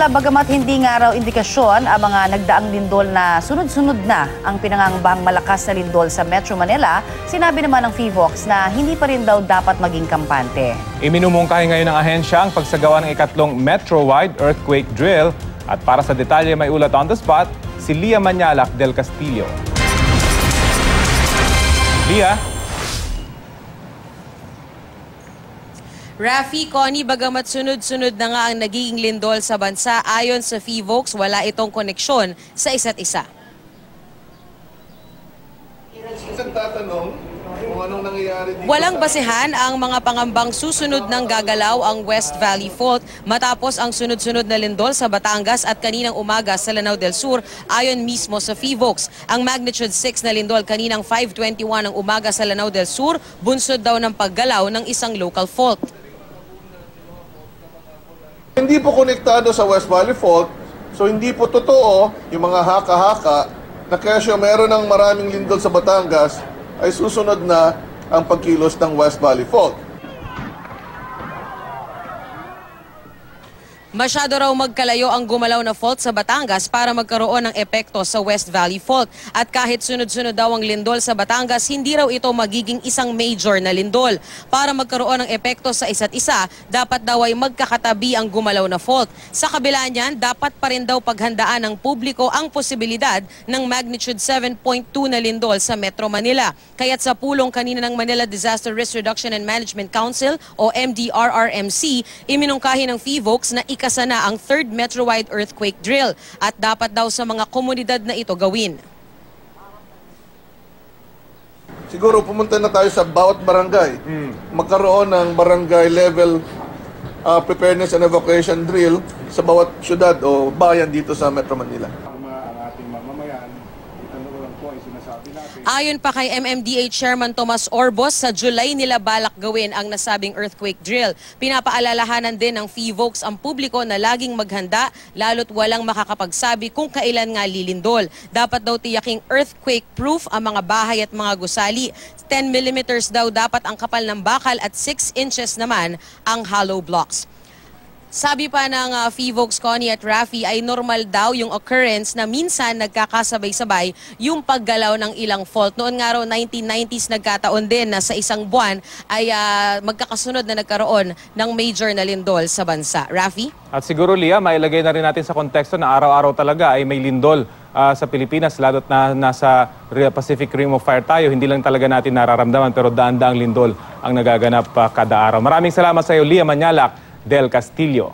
Bagamat hindi nga raw indikasyon ang mga nagdaang lindol na sunod-sunod na ang pinangangambahang malakas na lindol sa Metro Manila, sinabi naman ng PHIVOLCS na hindi pa rin daw dapat maging kampante. Iminumungkahi ngayon ng ahensya ang pagsagawa ng ikatlong Metro-wide earthquake drill. At para sa detalye may ulat on the spot, si Lia Manyalak del Castillo. Lia? Rafi, Connie, bagamat sunod-sunod na nga ang nagiging lindol sa bansa, ayon sa PHIVOLCS, wala itong koneksyon sa isa't isa. Isang tatanong kung anong nangyayari dito. Walang basehan ang mga pangambang susunod ng gagalaw ang West Valley Fault matapos ang sunod-sunod na lindol sa Batangas at kaninang umaga sa Lanao del Sur, ayon mismo sa PHIVOLCS. Ang magnitude 6 na lindol kaninang 5:21 ng umaga sa Lanao del Sur, bunsod daw ng paggalaw ng isang local fault. Hindi po konektado sa West Valley Fault, so hindi po totoo yung mga haka-haka na kesyo meron ng maraming lindol sa Batangas ay susunod na ang pagkilos ng West Valley Fault. Masyado raw magkalayo ang gumalaw na fault sa Batangas para magkaroon ng epekto sa West Valley Fault. At kahit sunod-sunod daw ang lindol sa Batangas, hindi raw ito magiging isang major na lindol. Para magkaroon ng epekto sa isa't isa, dapat daw ay magkakatabi ang gumalaw na fault. Sa kabila niyan, dapat pa rin daw paghandaan ng publiko ang posibilidad ng magnitude 7.2 na lindol sa Metro Manila. Kaya't sa pulong kanina ng Manila Disaster Risk Reduction and Management Council o MDRRMC, iminungkahi ng PHIVOLCS na kasana ang 3rd Metro-wide earthquake drill at dapat daw sa mga komunidad na ito gawin. Siguro pumunta na tayo sa bawat barangay. Magkaroon ng barangay level preparedness and evacuation drill sa bawat syudad o bayan dito sa Metro Manila. Ayon pa kay MMDA Chairman Tomas Orbos, sa July nila balak gawin ang nasabing earthquake drill. Pinapaalalahanan din ng PHIVOLCS ang publiko na laging maghanda lalo't walang makakapagsabi kung kailan nga lilindol. Dapat daw tiyaking earthquake-proof ang mga bahay at mga gusali. 10 millimeters daw dapat ang kapal ng bakal at 6 inches naman ang hollow blocks. Sabi pa ng PHIVOLCS, Connie at Rafi, ay normal daw yung occurrence na minsan nagkakasabay-sabay yung paggalaw ng ilang fault. Noon nga raw 1990s nagkataon din na sa isang buwan ay magkakasunod na nagkaroon ng major na lindol sa bansa. Rafi? At siguro, Lia, mailagay na rin natin sa konteksto na araw-araw talaga ay may lindol sa Pilipinas, lalo't na nasa Pacific Ring of Fire tayo. Hindi lang talaga natin nararamdaman pero daan-daang lindol ang nagaganap kada araw. Maraming salamat sa iyo, Lia Manyalak del Castillo.